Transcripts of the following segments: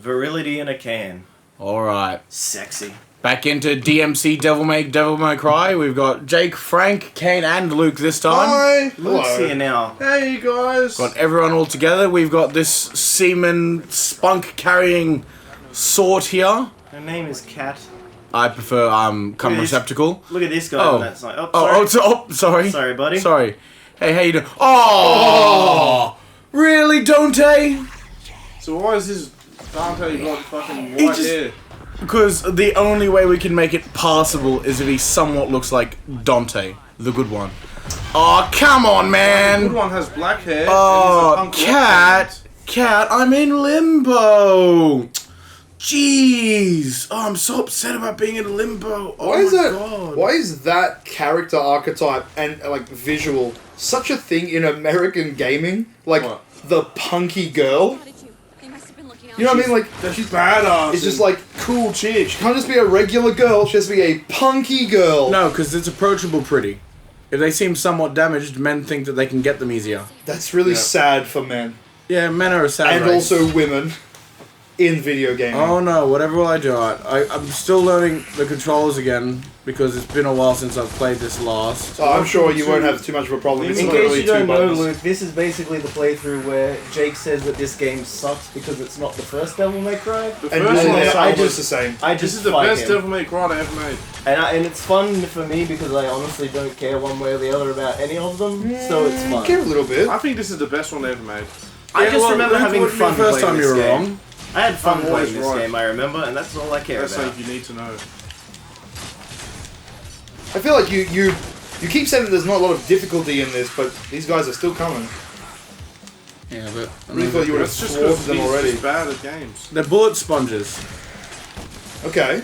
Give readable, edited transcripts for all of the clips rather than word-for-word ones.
Virility in a can. Alright. Sexy. Back into DmC Devil May Cry. We've got Jake, Frank, Kane, and Luke this time. Hi! Luke's here now. Hey, guys! Got everyone all together. We've got this semen spunk-carrying sort here. Her name is Kat. I prefer cum receptacle. Look at this guy on that side. Sorry. Sorry, buddy. Sorry. Hey, how you doing? Oh! Really, Dante? So why is this Dante got fucking white hair? Because the only way we can make it passable is if he somewhat looks like Dante, the good one. Oh, come on, man! The good one has black hair. Oh, Cat, I'm in limbo. Jeez. Oh, I'm so upset about being in limbo. Oh, God. Why is that character archetype and like visual such a thing in American gaming? Like the punky girl. You know what I mean? Like she's badass. It's just like cool chick. She can't just be a regular girl. She has to be a punky girl. No, because it's approachable pretty. If they seem somewhat damaged, men think that they can get them easier. That's really sad for men. Yeah, men are a sad and race. also women in video gaming. Oh no, whatever will I do? I'm still learning the controls again because it's been a while since I've played this last. Oh, I'm sure you won't have too much of a problem. In case you don't know, Luke, this is basically the playthrough where Jake says that this game sucks because it's not the first Devil May Cry. The first one is almost the same. This is the best Devil May Cry they ever made. And it's fun for me because I honestly don't care one way or the other about any of them, so it's fun. I care a little bit. I think this is the best one they ever made. I just remember having fun the first time you were wrong. I had fun playing this game, I remember, and that's all I care about. That's like you need to know. I feel like you keep saying that there's not a lot of difficulty in this, but these guys are still coming. Yeah, but I really thought you would have slaughtered them already. Just bad at games. They're bullet sponges. Okay.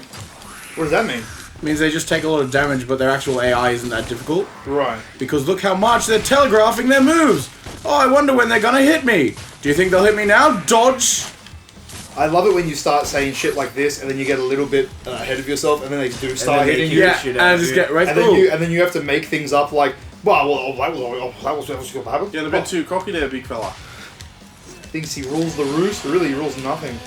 What does that mean? It means they just take a lot of damage, but their actual AI isn't that difficult. Right. Because look how much they're telegraphing their moves. Oh, I wonder when they're gonna hit me. Do you think they'll hit me now? Dodge. I love it when you start saying shit like this, and then you get a little bit ahead of yourself, and then they do start hitting you. Yeah, and I just get right through. And then you have to make things up like, that was going to happen. Getting a bit too cocky there, big fella. Thinks he rules the roost, really he rules nothing.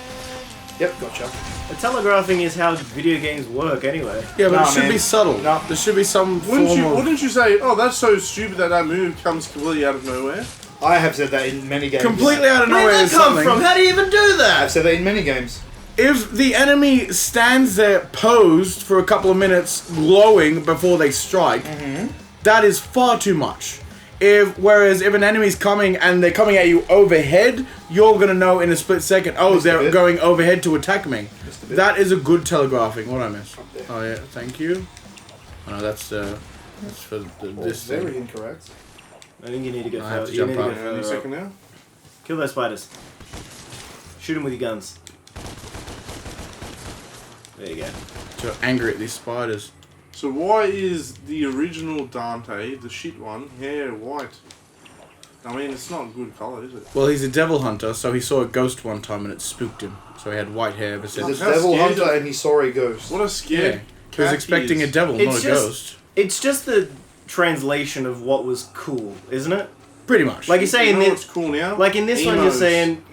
Yep, gotcha. The telegraphing is how video games work anyway. Yeah, but it should be subtle. No. There should be some Wouldn't you say, oh, that's so stupid that move comes completely out of nowhere? I have said that in many games. Completely out of nowhere. Where did that come from? How do you even do that? I've said that in many games. If the enemy stands there posed for a couple of minutes glowing before they strike, that is far too much. Whereas if an enemy's coming and they're coming at you overhead, you're going to know in a split second, oh, they're going overhead to attack me. That is a good telegraphing. What I miss? Oh yeah, thank you. Oh no, that's for this thing. Very incorrect. I think you need to go I have further. to jump up. Any second now? Kill those spiders. Shoot them with your guns. There you go. So angry at these spiders. So why is the original Dante, the shit one, hair white? I mean, it's not a good colour, is it? Well, he's a devil hunter, so he saw a ghost one time and it spooked him. So he had white hair ever since. He's a devil hunter and he saw a ghost. What a scared He was expecting a devil, not a ghost. It's just the translation of what was cool, isn't it? Pretty much. Like you're saying, it's cool now. Like in this one, you're saying,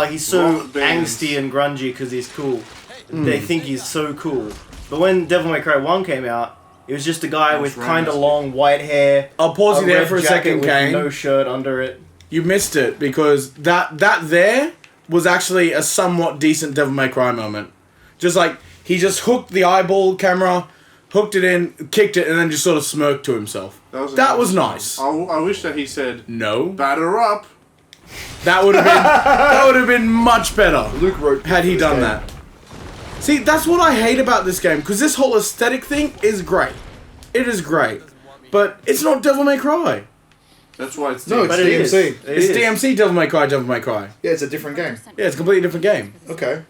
he's so angsty and grungy because he's cool. They think he's so cool. But when Devil May Cry 1 came out, it was just a guy with kind of long white hair. I'll pause you there for a second, Kane. No shirt under it. You missed it because that there was actually a somewhat decent Devil May Cry moment. Just like he just hooked the eyeball camera, hooked it in, kicked it, and then just sort of smirked to himself. That was nice. I wish that he said, "No, batter up." That would have been much better. Luke wrote had he done that. See, that's what I hate about this game, because this whole aesthetic thing is great. It is great. But it's not Devil May Cry. That's why it's No, it's DmC. It's DmC Devil May Cry, Devil May Cry. Yeah, it's a different game. Yeah, it's a completely different game. Okay.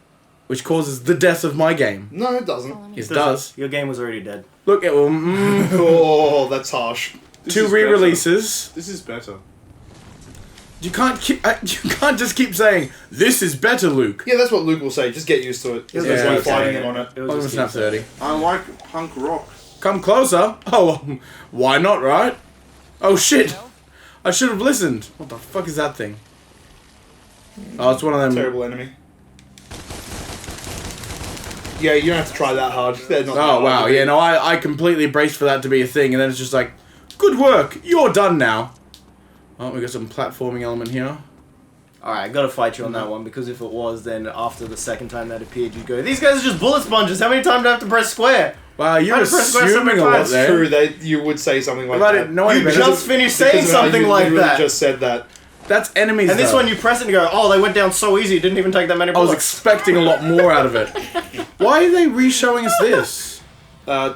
Which causes the death of my game. No, it doesn't. It does. Your game was already dead. Look, it will... Oh, that's harsh. 2 re-releases. This is better. You can't just keep saying, this is better, Luke. Yeah, that's what Luke will say. Just get used to it. There's no fighting him on it. I'm going to snap 30. I like punk rock. Come closer. Oh, why not, right? Oh, shit. I should have listened. What the fuck is that thing? Oh, it's one of them... Terrible enemy. Yeah, you don't have to try that hard. They're not that Oh, hard wow. to beat. Yeah, no, I completely braced for that to be a thing, and then it's just like, good work. You're done now. Oh, we got some platforming element here. Alright, I gotta fight you on that one, because if it was, then after the second time that appeared, you'd go, these guys are just bullet sponges, how many times do I have to press square? Wow, you're Press square so many assuming a lot times. there. True, that you would say something like If I that. didn't know any You better. just finished saying Because of how something you like literally that. just said that. That's enemies, And this though. one you press it and you go, oh, they went down so easy, it didn't even take that many I was bullets. expecting a lot more out of it. Why are they re-showing us this?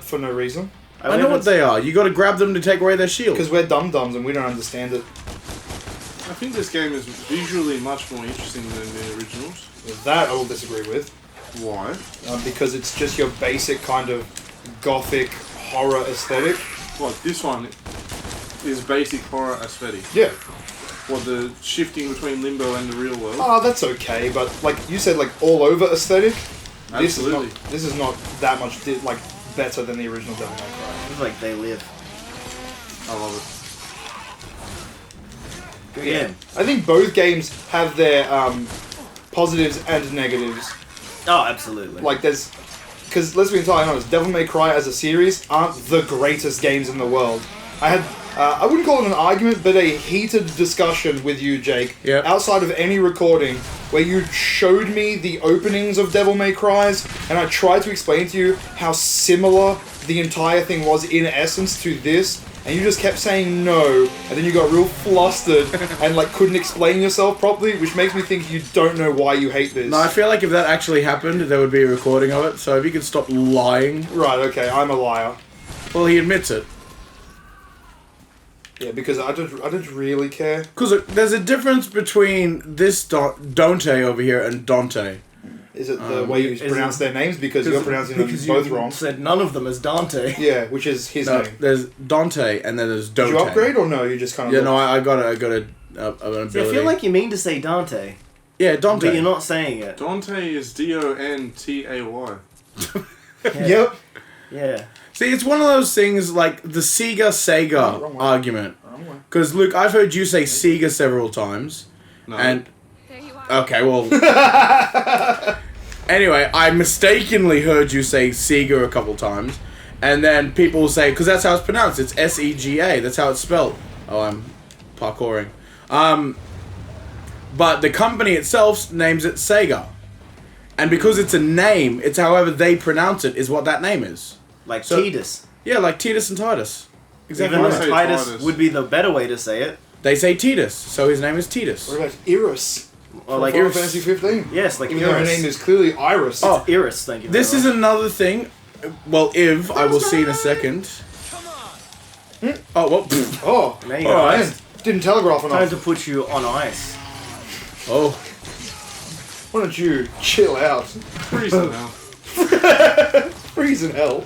For no reason. I know what they are. You got to grab them to take away their shield. Because we're dum-dums and we don't understand it. I think this game is visually much more interesting than the originals. That I will disagree with. Why? Because it's just your basic kind of gothic horror aesthetic. What, this one is basic horror aesthetic. Yeah. What, the shifting between limbo and the real world? Oh, that's okay, but like you said, like all over aesthetic. Absolutely. This is not that much like better than the original Devil May Cry. It's like they live. I love it. Good game. I think both games have their positives and negatives. Oh, absolutely. Like there's, because let's be entirely honest, Devil May Cry as a series aren't the greatest games in the world. I had, I wouldn't call it an argument, but a heated discussion with you, Jake, Yep. outside of any recording, where you showed me the openings of Devil May Cries, and I tried to explain to you how similar the entire thing was in essence to this, and you just kept saying no, and then you got real flustered and like couldn't explain yourself properly, which makes me think you don't know why you hate this. No, I feel like if that actually happened, there would be a recording of it. So if you could stop lying. Right, okay, I'm a liar. Well, he admits it. Yeah, because I don't really care. Because there's a difference between this Dante over here and Dante. Is it the way you pronounce their names? Because you're pronouncing them both you wrong. said none of them as Dante. Yeah, which is his No, name. there's Dante and then there's Did Dante. you upgrade or no? You just kind of... Yeah, no, I got an ability. See, I feel like you mean to say Dante, Yeah, Dante. but you're not saying it. Dante is D-O-N-T-A-Y. Yep. Yeah. See, it's one of those things like the Sega wrong way. argument. Wrong way. Because, Luke, I've heard you say Sega several times. No. And, There you are. okay, well... Anyway, I mistakenly heard you say Sega a couple times. And then people will say, because that's how it's pronounced, it's S-E-G-A, that's how it's spelled. Oh, I'm parkouring. But the company itself names it Sega. And because it's a name, it's however they pronounce it is what that name is. Like So- Titus. Yeah, like Titus and Titus. Exactly. Even I though say right. Titus Titus. would be the better way to say it. They say Titus, so his name is Titus. What about Iris? Or like Final Iris. Fantasy 15. Yes, like Even though her Iris. name is clearly Iris. Oh, Iris, thank you. This very is much. another thing. Well, Iv, I will see in a second. Oh, well. pfft. Oh, There you All go. right. man. Didn't telegraph Time enough. to put you on ice. Oh. Why don't you chill out? Freezing now. Freezing hell.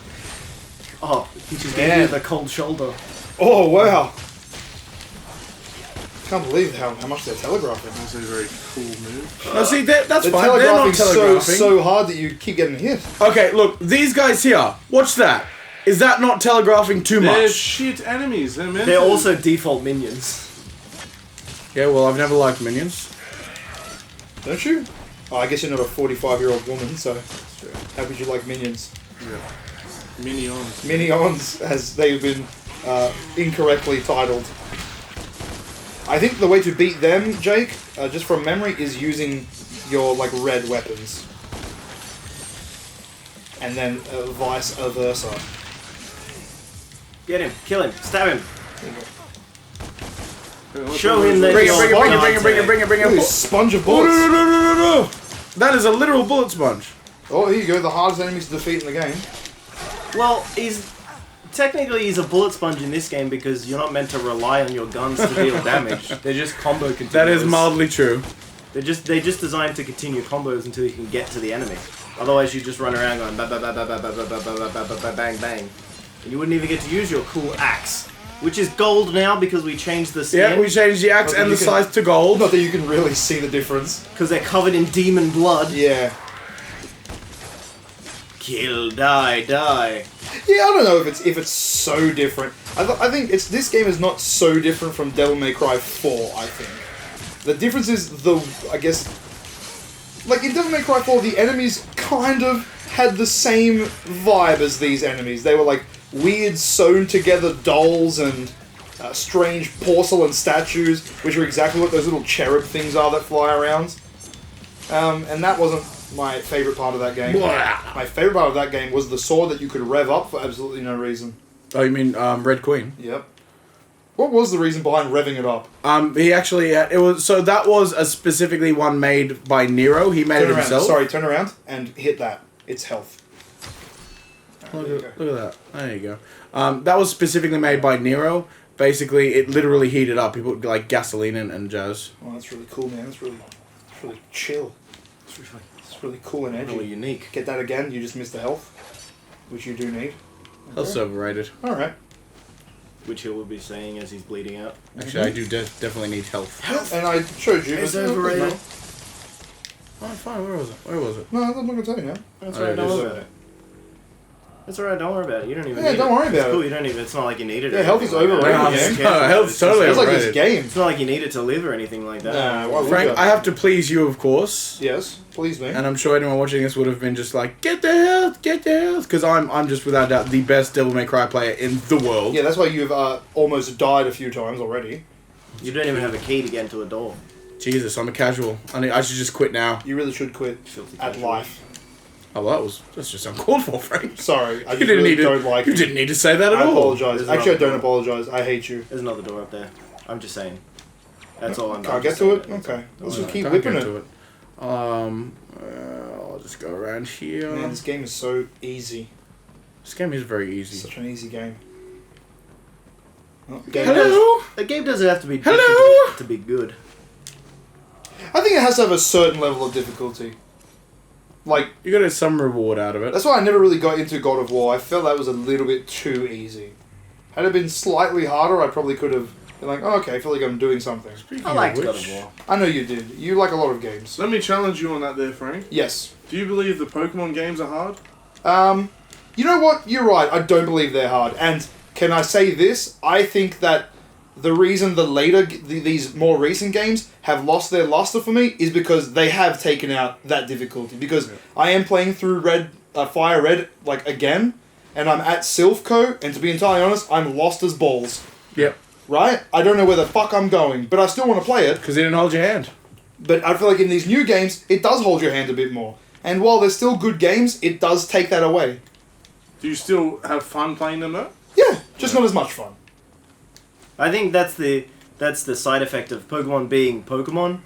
Oh, he just Man. gave you the cold shoulder. Oh, wow. Can't believe how much they're telegraphing. That's a very cool move. No, see, that's They're fine. They're not telegraphing telegraphing. so hard that you keep getting hit. Okay, look, these guys here. Watch that. Is that not telegraphing too They're much? shit enemies. They're meant They're to... also default minions. Yeah, well, I've never liked minions. Don't you? Oh, I guess you're not a 45-year-old woman, so how could you like minions? Yeah. Minions. Minions, as they've been incorrectly titled. I think the way to beat them, Jake, just from memory, is using your like red weapons, and then vice versa. Get him, kill him, stab him. Hey, Show him that Bring it, you're bring it, bring it, Dante. bring it, bring it, bring it, Look bring at it. this sponge of Oh, bullets. no, no, no, no, no, no. That is a literal bullet sponge. Oh, here you go. The hardest enemies to defeat in the game. Well, he's a bullet sponge in this game because you're not meant to rely on your guns to deal damage. They're just combo continuers. That is mildly true. They're just designed to continue combos until you can get to the enemy. Otherwise, you just run around going ba ba ba ba ba ba ba ba ba ba ba ba bang bang, and you wouldn't even get to use your cool axe, which is gold now because we changed the Yeah, skin. we changed the axe Not that and the you can- size to gold. Not that you can really see the difference. Because they're covered in demon blood. Yeah. Kill, die, die. Yeah, I don't know if it's so different. I think this game is not so different from Devil May Cry 4, I think. The difference is I guess, like in Devil May Cry 4, the enemies kind of had the same vibe as these enemies. They were like weird sewn together dolls and strange porcelain statues, which are exactly what those little cherub things are that fly around. And that wasn't my favourite part of that game. My favourite part of that game was the sword that you could rev up for absolutely no reason. Oh, you mean Red Queen? Yep. What was the reason behind revving it up? He actually that was a specifically one made by Nero. He made it himself. Sorry, turn around and hit that. It's health. Look at that. There you go. That was specifically made by Nero. Basically, it literally heated up. He put like gasoline in and jazz. Oh, that's really cool, man. That's really chill. It's really cool and edgy. Really unique. Get that again. You just missed the health, which you do need. That's overrated. All right. Which he will be saying as he's bleeding out. Actually, I do definitely need health. And I showed you. It's but overrated. No. Fine. Where was it? No, I'm not going to tell you now. That's Oh, right, it don't is. worry about it. It's alright, don't worry about it. You don't even Yeah, need don't it. worry about It's it. cool, you don't even, it's not like you need it. or Yeah, health anything is like that. overrated. Yeah, No, health's totally It's like this overrated. game. It's not like you need it to live or anything like that. Nah, why would Frank, you? I have to please you, of course. Yes, please, me. And I'm sure anyone watching this would have been just like, get the health, because I'm just without doubt the best Devil May Cry player in the world. Yeah, that's why you've almost died a few times already. You don't even have a key to get into a door. Jesus, I'm a casual. I should just quit now. You really should quit Filthy at casual. life. Oh, that's just uncalled for, Frank. Sorry, I You just didn't really need to. don't like You it. didn't need to say that at I all. apologise. There's Actually, I another don't apologise. I hate you. There's another door up there. I'm just saying. That's all I'm Can't I'm get just to saying it? that. Okay. Let's just No, keep can't whipping get it. to it. I'll just go around here. Man, this game is so easy. This game is very easy. Such an easy game. Oh, Hello? A game doesn't have to be Hello? difficult to be good. I think it has to have a certain level of difficulty. Like, You gotta get some reward out of it. that's why I never really got into God of War. I felt that was a little bit too easy. Had it been slightly harder, I probably could have been like, oh, okay, I feel like I'm doing something. Speaking I of liked which- God of War. I know you did. You like a lot of games. Let me challenge you on that there, Frank. Yes. Do you believe the Pokemon games are hard? You know what? You're right. I don't believe they're hard. And can I say this? I think that the reason these more recent games have lost their luster for me is because they have taken out that difficulty. Because I am playing through Fire Red like again, and I'm at Silphco, and to be entirely honest, I'm lost as balls. Yep. Right? I don't know where the fuck I'm going, but I still want to play it. Because they didn't hold your hand. But I feel like in these new games, it does hold your hand a bit more. And while they're still good games, it does take that away. Do you still have fun playing them though? Yeah, just not as much fun. I think that's the side effect of Pokemon being Pokemon.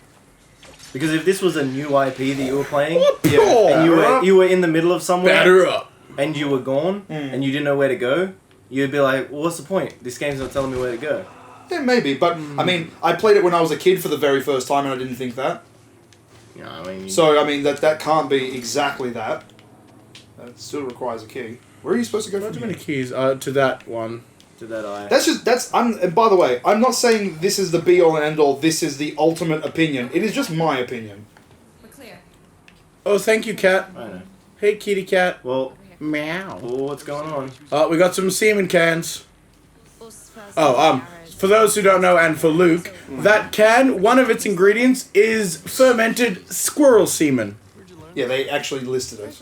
Because if this was a new IP that you were playing, and you were in the middle of somewhere, Batter up. and you were gone, and you didn't know where to go, you'd be like, well, what's the point? This game's not telling me where to go. Yeah, maybe. But, I mean, I played it when I was a kid for the very first time and I didn't think that. You know, I mean, So, I mean, that can't be exactly that. That still requires a key. Where are you supposed to go Not from too here? many keys. To that one. to that eye. And by the way, I'm not saying this is the be-all and end-all, this is the ultimate opinion. It is just my opinion. We're clear. Oh, thank you, cat. I know. Hey, kitty cat. Well, Meow. what's going on? We got some semen cans. For those who don't know, and for Luke, that can, one of its ingredients is fermented squirrel semen. Yeah, they actually listed it.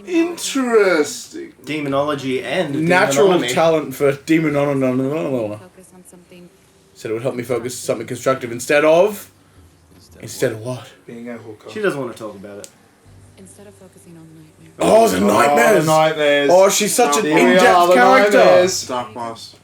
Interesting. Demonology and Natural demonomy. talent for demonology. Focus on something. Said it would help me focus on something constructive instead of what? Being a hooker. She doesn't want to talk about it. Instead of focusing on nightmares. Oh, the nightmares! the nightmares. Oh, she's such an Here we are, in-depth the character. nightmares. Dark Pass.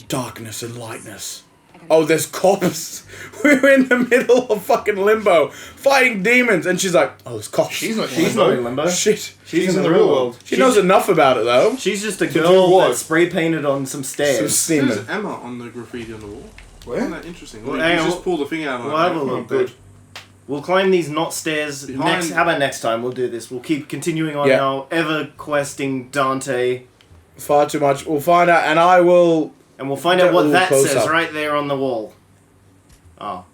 Darkness and lightness. Oh, there's cops. We're in the middle of fucking limbo, fighting demons, and she's like, "Oh, there's cops." She's not in limbo. Shit. She's in the real world. She knows enough about it though. She's just a do girl what? that spray painted on some Some stairs. semen. There's Emma on the graffiti on the wall. Isn't Where? that interesting? Well, Well, hang you on, just pull the thing out. We'll have a on it. look. good. But we'll climb these not stairs Behind- next. How about next time? We'll do this. We'll keep continuing on Yeah. our ever questing Dante, Far too much. We'll find out, and I will. and we'll find Get out a what little that close says up. right there on the wall. Oh.